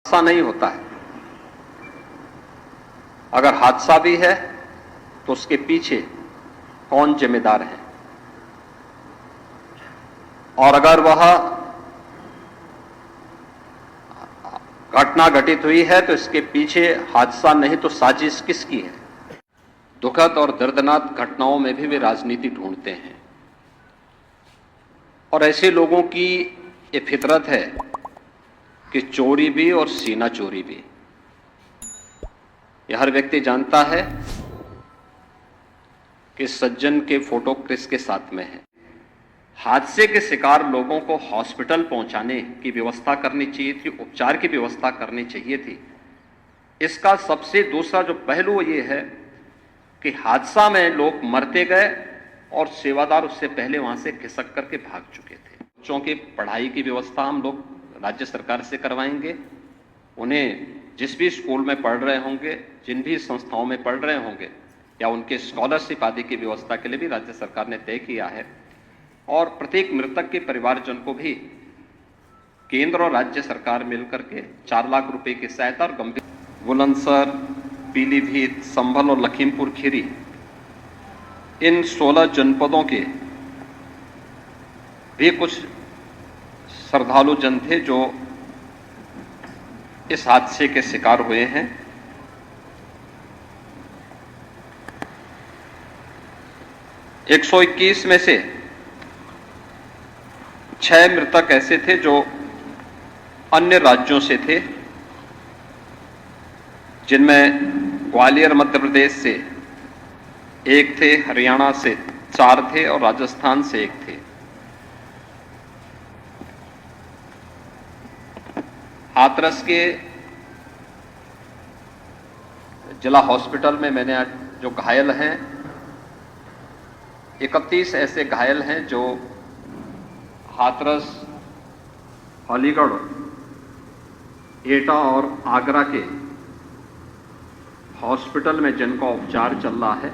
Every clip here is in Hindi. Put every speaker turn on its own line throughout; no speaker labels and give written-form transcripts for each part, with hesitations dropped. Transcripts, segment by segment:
हादसा नहीं होता है। अगर हादसा भी है तो उसके पीछे कौन जिम्मेदार है, और अगर वह घटना घटित हुई है तो इसके पीछे हादसा नहीं तो साजिश किसकी है। दुखद और दर्दनाक घटनाओं में भी वे राजनीति ढूंढते हैं, और ऐसे लोगों की ये फितरत है कि चोरी भी और सीना चोरी भी। यह हर व्यक्ति जानता है कि सज्जन के फोटो किसके साथ में है। हादसे के शिकार लोगों को हॉस्पिटल पहुंचाने की व्यवस्था करनी चाहिए थी, उपचार की व्यवस्था करनी चाहिए थी। इसका सबसे दूसरा जो पहलू ये है कि हादसा में लोग मरते गए और सेवादार उससे पहले वहां से खिसक करके भाग चुके थे। बच्चों की पढ़ाई की व्यवस्था हम लोग राज्य सरकार से करवाएंगे। उन्हें जिस भी स्कूल में पढ़ रहे होंगे, जिन भी संस्थाओं में पढ़ रहे होंगे, या उनके स्कॉलरशिप आदि की व्यवस्था के लिए भी राज्य सरकार ने तय किया है। और प्रत्येक मृतक के परिवारजन को भी केंद्र और राज्य सरकार मिलकर के 4 लाख रुपए की सहायता और गंभीर बुलंदशहर, पीलीभीत, संभल और लखीमपुर खीरी, इन 16 जनपदों के भी कुछ श्रद्धालु जन थे जो इस हादसे के शिकार हुए हैं। एक 121 में से 6 मृतक ऐसे थे जो अन्य राज्यों से थे, जिनमें ग्वालियर मध्य प्रदेश से 1 थे, हरियाणा से 4 थे और राजस्थान से 1 थे। हाथरस के जिला हॉस्पिटल में मैंने आज जो घायल हैं, 31 ऐसे घायल हैं जो हाथरस, अलीगढ़, एटा और आगरा के हॉस्पिटल में जिनका उपचार चल रहा है,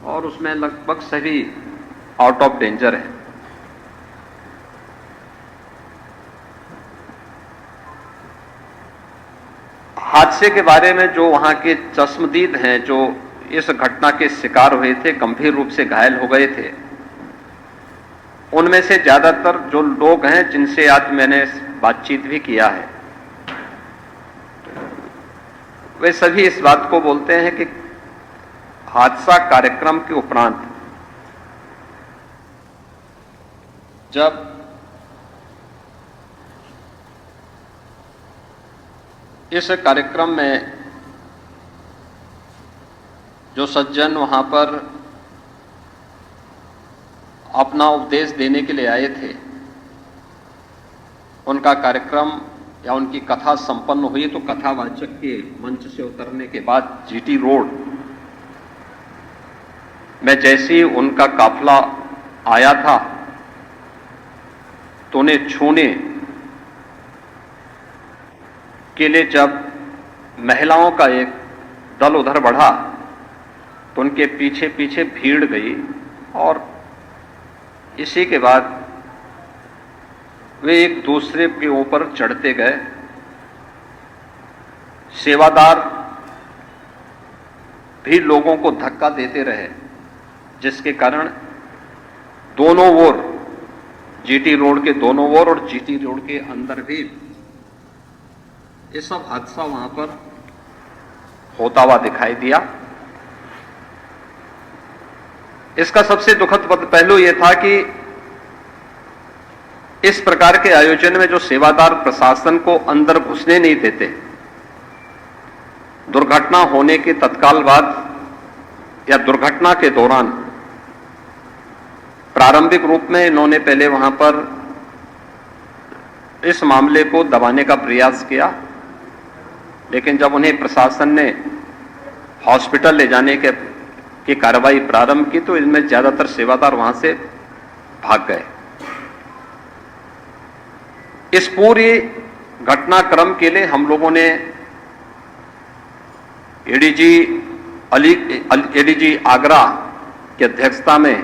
और उसमें लगभग सभी आउट ऑफ डेंजर है। हादसे के बारे में जो वहां के चश्मदीद हैं, जो इस घटना के शिकार हुए थे, गंभीर रूप से घायल हो गए थे, उनमें से ज्यादातर जो लोग हैं जिनसे आज मैंने बातचीत भी किया है, वे सभी इस बात को बोलते हैं कि हादसा कार्यक्रम के उपरांत जब इस कार्यक्रम में जो सज्जन वहां पर अपना उपदेश देने के लिए आए थे, उनका कार्यक्रम या उनकी कथा संपन्न हुई तो कथावाचक के मंच से उतरने के बाद जीटी रोड में जैसे ही उनका काफिला आया था तो उन्हें छूने के लिए जब महिलाओं का एक दल उधर बढ़ा तो उनके पीछे पीछे भीड़ गई, और इसी के बाद वे एक दूसरे के ऊपर चढ़ते गए। सेवादार भी लोगों को धक्का देते रहे, जिसके कारण दोनों ओर, जीटी रोड के दोनों ओर और जीटी रोड के अंदर भी ये सब हादसा वहां पर होता हुआ दिखाई दिया। इसका सबसे दुखद पहलू यह था कि इस प्रकार के आयोजन में जो सेवादार प्रशासन को अंदर घुसने नहीं देते, दुर्घटना होने के तत्काल बाद या दुर्घटना के दौरान प्रारंभिक रूप में इन्होंने पहले वहां पर इस मामले को दबाने का प्रयास किया, लेकिन जब उन्हें प्रशासन ने हॉस्पिटल ले जाने की कार्रवाई प्रारंभ की तो इनमें ज्यादातर सेवादार वहां से भाग गए। इस पूरी घटनाक्रम के लिए हम लोगों ने एडीजी आगरा की अध्यक्षता में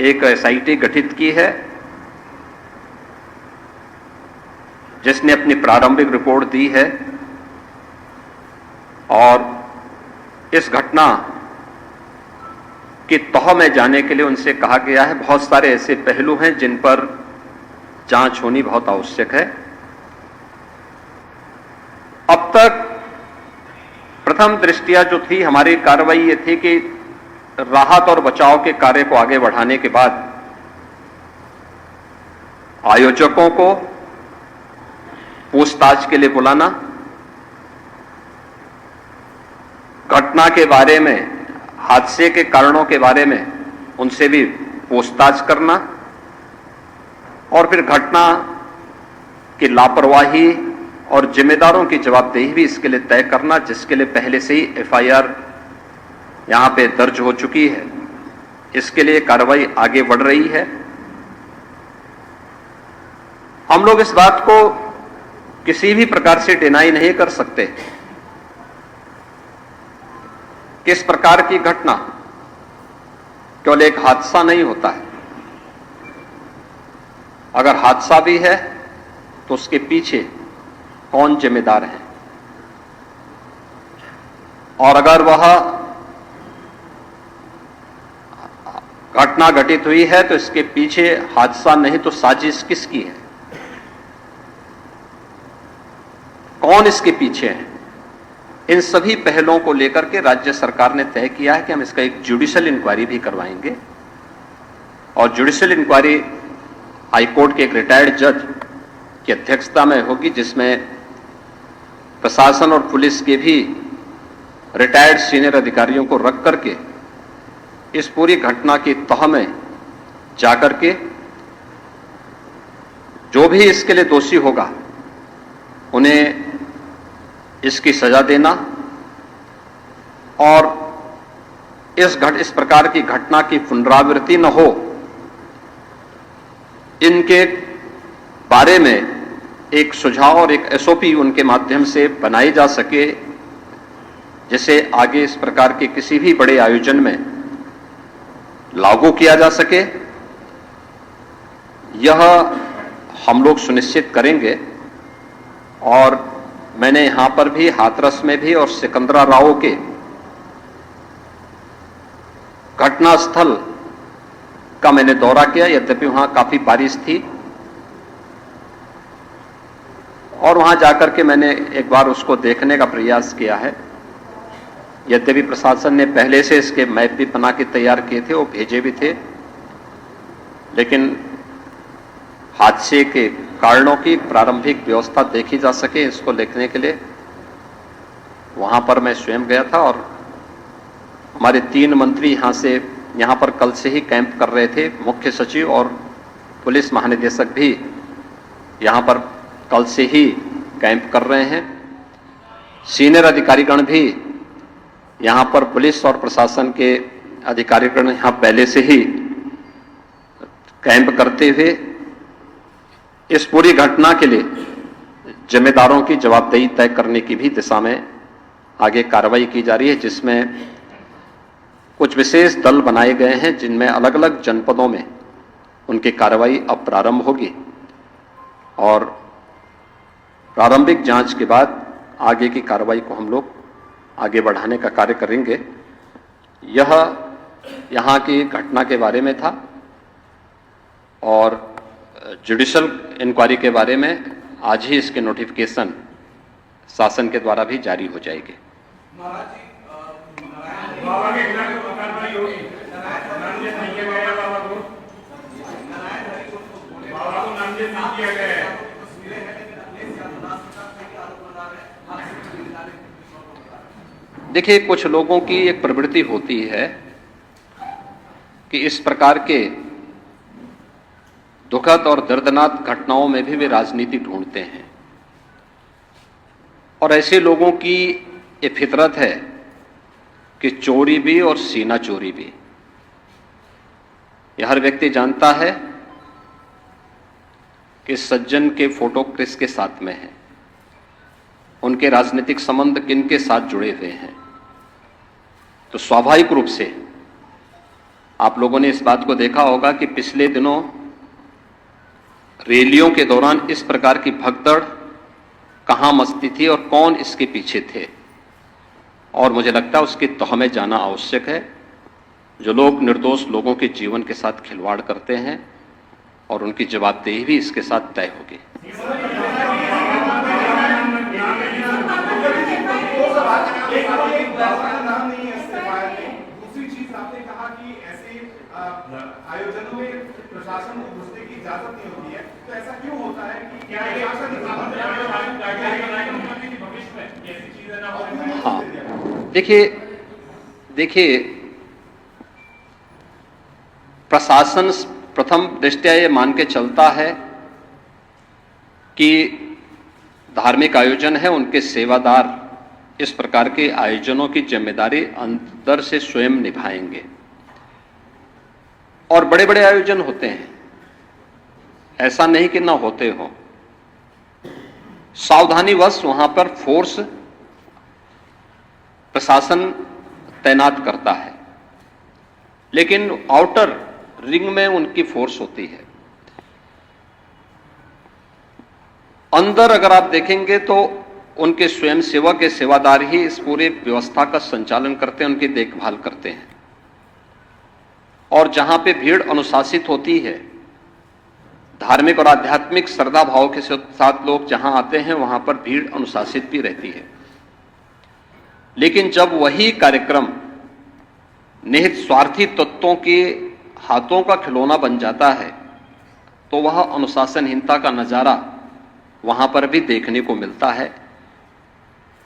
एक एसआईटी गठित की है, जिसने अपनी प्रारंभिक रिपोर्ट दी है और इस घटना की तह में जाने के लिए उनसे कहा गया है। बहुत सारे ऐसे पहलू हैं जिन पर जांच होनी बहुत आवश्यक है। अब तक प्रथम दृष्टया जो थी हमारी कार्रवाई ये थी कि राहत और बचाव के कार्य को आगे बढ़ाने के बाद आयोजकों को पूछताछ के लिए बुलाना, घटना के बारे में, हादसे के कारणों के बारे में उनसे भी पूछताछ करना और फिर घटना की लापरवाही और जिम्मेदारों की जवाबदेही भी इसके लिए तय करना, जिसके लिए पहले से ही एफआईआर यहां पे दर्ज हो चुकी है। इसके लिए कार्रवाई आगे बढ़ रही है। हम लोग इस बात को किसी भी प्रकार से डिनाई नहीं कर सकते कि इस प्रकार की घटना केवल एक हादसा नहीं होता है। अगर हादसा भी है तो उसके पीछे कौन जिम्मेदार है, और अगर वह घटना घटित हुई है तो इसके पीछे हादसा नहीं तो साजिश किसकी है, कौन इसके पीछे है। इन सभी पहलों को लेकर के राज्य सरकार ने तय किया है कि हम इसका एक जुडिशियल इंक्वायरी भी करवाएंगे और जुडिशियल इंक्वायरी हाईकोर्ट के एक रिटायर्ड जज की अध्यक्षता में होगी, जिसमें प्रशासन और पुलिस के भी रिटायर्ड सीनियर अधिकारियों को रख करके इस पूरी घटना की तह में जाकर के जो भी इसके लिए दोषी होगा उन्हें इसकी सजा देना और इस प्रकार की घटना की पुनरावृत्ति न हो, इनके बारे में एक सुझाव और एक एसओपी उनके माध्यम से बनाई जा सके, जिसे आगे इस प्रकार के किसी भी बड़े आयोजन में लागू किया जा सके। यह हम लोग सुनिश्चित करेंगे। और मैंने यहां पर भी हाथरस में भी और सिकंदराराव के घटनास्थल का मैंने दौरा किया, यद्यपि वहां काफी बारिश थी, और वहां जाकर के मैंने एक बार उसको देखने का प्रयास किया है। यद्यपि प्रशासन ने पहले से इसके मैप भी बना के तैयार किए थे, वो भेजे भी थे, लेकिन हादसे के कारणों की प्रारंभिक व्यवस्था देखी जा सके इसको देखने के लिए वहां पर मैं स्वयं गया था। और हमारे 3 मंत्री यहां पर कल से ही कैंप कर रहे थे। मुख्य सचिव और पुलिस महानिदेशक भी यहां पर कल से ही कैंप कर रहे हैं। सीनियर अधिकारीगण भी यहां पर पुलिस और प्रशासन के अधिकारीगण यहां पहले से ही कैंप करते हुए इस पूरी घटना के लिए जिम्मेदारों की जवाबदेही तय करने की भी दिशा में आगे कार्रवाई की जा रही है, जिसमें कुछ विशेष दल बनाए गए हैं जिनमें अलग अलग जनपदों में उनकी कार्रवाई अब प्रारंभ होगी और प्रारंभिक जांच के बाद आगे की कार्रवाई को हम लोग आगे बढ़ाने का कार्य करेंगे। यह यहाँ की घटना के बारे में था और जुडिशियल इंक्वायरी के बारे में आज ही इसके नोटिफिकेशन शासन के द्वारा भी जारी हो जाएगी। देखिए, कुछ लोगों की एक प्रवृत्ति होती है कि इस प्रकार के दुखद और दर्दनाक घटनाओं में भी वे राजनीति ढूंढते हैं, और ऐसे लोगों की ये फितरत है कि चोरी भी और सीना चोरी भी। यह हर व्यक्ति जानता है कि सज्जन के फोटो किसके साथ में है, उनके राजनीतिक संबंध किनके साथ जुड़े हुए हैं। तो स्वाभाविक रूप से आप लोगों ने इस बात को देखा होगा कि पिछले दिनों रैलियों के दौरान इस प्रकार की भगदड़ कहां मचती थी और कौन इसके पीछे थे, और मुझे लगता है उसकी तह में जाना आवश्यक है। जो लोग निर्दोष लोगों के जीवन के साथ खिलवाड़ करते हैं और उनकी जवाबदेही भी इसके साथ तय होगी।
दूसरी चीज आपने कहा कि ऐसे आयोजनों में प्रशासन को घुसने की इजाजत नहीं होती है, तो ऐसा क्यों होता है कि क्या भविष्य में ऐसी चीजें ना हो?
हाँ, देखिए प्रशासन प्रथम दृष्टया ये मान के चलता है कि धार्मिक आयोजन है, उनके सेवादार इस प्रकार के आयोजनों की जिम्मेदारी अंदर से स्वयं निभाएंगे। और बड़े बड़े आयोजन होते हैं, ऐसा नहीं कि ना होते हो, सावधानीवश वहां पर फोर्स प्रशासन तैनात करता है, लेकिन आउटर रिंग में उनकी फोर्स होती है। अंदर अगर आप देखेंगे तो उनके स्वयंसेवक के सेवादार ही इस पूरे व्यवस्था का संचालन करते हैं, उनकी देखभाल करते हैं। और जहां पे भीड़ अनुशासित होती है, धार्मिक और आध्यात्मिक श्रद्धा भाव के साथ लोग जहां आते हैं, वहां पर भीड़ अनुशासित भी रहती है। लेकिन जब वही कार्यक्रम निहित स्वार्थी तत्वों के हाथों का खिलौना बन जाता है, तो वह अनुशासनहीनता का नजारा वहां पर भी देखने को मिलता है।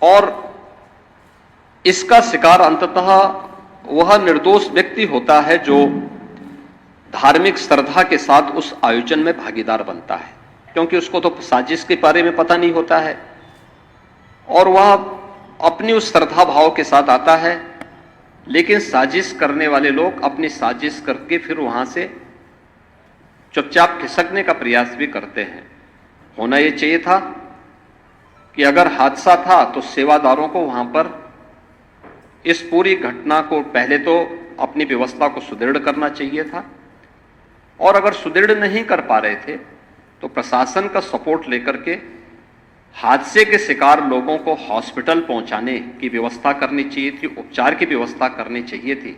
और इसका शिकार अंततः वह निर्दोष व्यक्ति होता है जो धार्मिक श्रद्धा के साथ उस आयोजन में भागीदार बनता है, क्योंकि उसको तो साजिश के बारे में पता नहीं होता है और वह अपनी उस श्रद्धा भाव के साथ आता है। लेकिन साजिश करने वाले लोग अपनी साजिश करके फिर वहां से चुपचाप खिसकने का प्रयास भी करते हैं। होना यह चाहिए था कि अगर हादसा था तो सेवादारों को वहां पर इस पूरी घटना को पहले तो अपनी व्यवस्था को सुदृढ़ करना चाहिए था, और अगर सुदृढ़ नहीं कर पा रहे थे तो प्रशासन का सपोर्ट लेकर के हादसे के शिकार लोगों को हॉस्पिटल पहुंचाने की व्यवस्था करनी चाहिए थी, उपचार की व्यवस्था करनी चाहिए थी।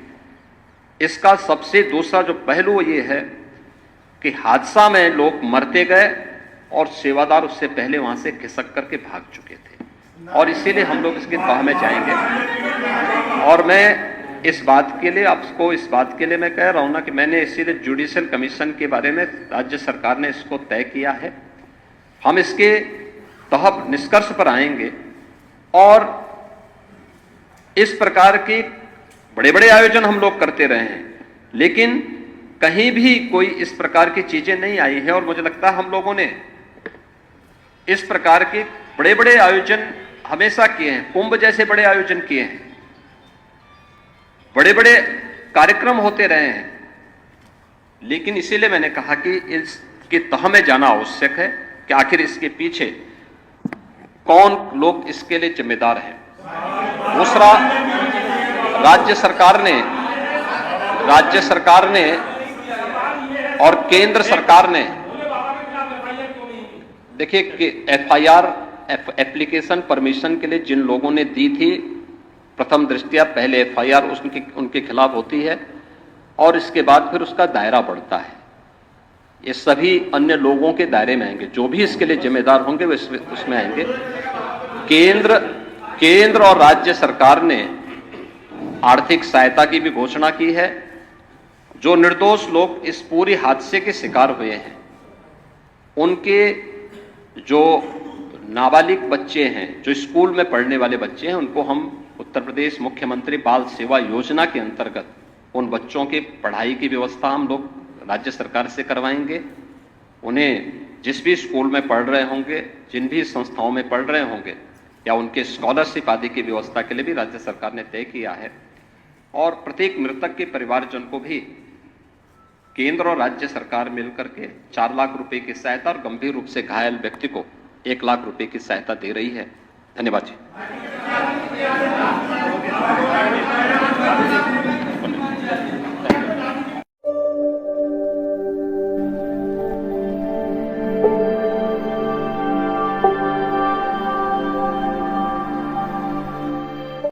इसका सबसे दूसरा जो पहलू ये है कि हादसा में लोग मरते गए और सेवादार उससे पहले वहां से खिसक करके भाग चुके थे, और इसीलिए हम लोग इसके तह में जाएंगे। और मैं इस बात के लिए मैं कह रहा हूं ना कि मैंने इसीलिए जुडिशियल कमीशन के बारे में राज्य सरकार ने इसको तय किया है। हम इसके तह निष्कर्ष पर आएंगे और इस प्रकार के बड़े बड़े आयोजन हम लोग करते रहे हैं, लेकिन कहीं भी कोई इस प्रकार की चीजें नहीं आई है। और मुझे लगता है हम लोगों ने इस प्रकार के बड़े बड़े आयोजन हमेशा किए हैं, कुंभ जैसे बड़े आयोजन किए हैं, बड़े बड़े कार्यक्रम होते रहे हैं। लेकिन इसीलिए मैंने कहा कि इसकी तह में जाना आवश्यक है कि आखिर इसके पीछे कौन लोग इसके लिए जिम्मेदार हैं। दूसरा, राज्य सरकार ने और केंद्र सरकार ने, देखिए कि एफआईआर एप्लीकेशन परमिशन के लिए जिन लोगों ने दी थी, प्रथम दृष्टया पहले एफआईआर उनके खिलाफ होती है और इसके बाद फिर उसका दायरा बढ़ता है। ये सभी अन्य लोगों के दायरे में आएंगे, जो भी इसके लिए जिम्मेदार होंगे वे उसमें आएंगे। केंद्र और राज्य सरकार ने आर्थिक सहायता की भी घोषणा की है। जो निर्दोष लोग इस पूरी हादसे के शिकार हुए हैं, उनके जो नाबालिग बच्चे हैं, जो स्कूल में पढ़ने वाले बच्चे हैं, उनको हम उत्तर प्रदेश मुख्यमंत्री बाल सेवा योजना के अंतर्गत उन बच्चों की पढ़ाई की व्यवस्था हम लोग राज्य सरकार से करवाएंगे। उन्हें जिस भी स्कूल में पढ़ रहे होंगे, जिन भी संस्थाओं में पढ़ रहे होंगे, या उनके स्कॉलरशिप आदि की व्यवस्था के लिए भी राज्य सरकार ने तय किया है। और प्रत्येक मृतक के परिवारजन को भी केंद्र और राज्य सरकार मिलकर के 4 लाख रुपए की सहायता और गंभीर रूप से घायल व्यक्ति को 1 लाख रुपए की सहायता दे रही है। धन्यवाद जी।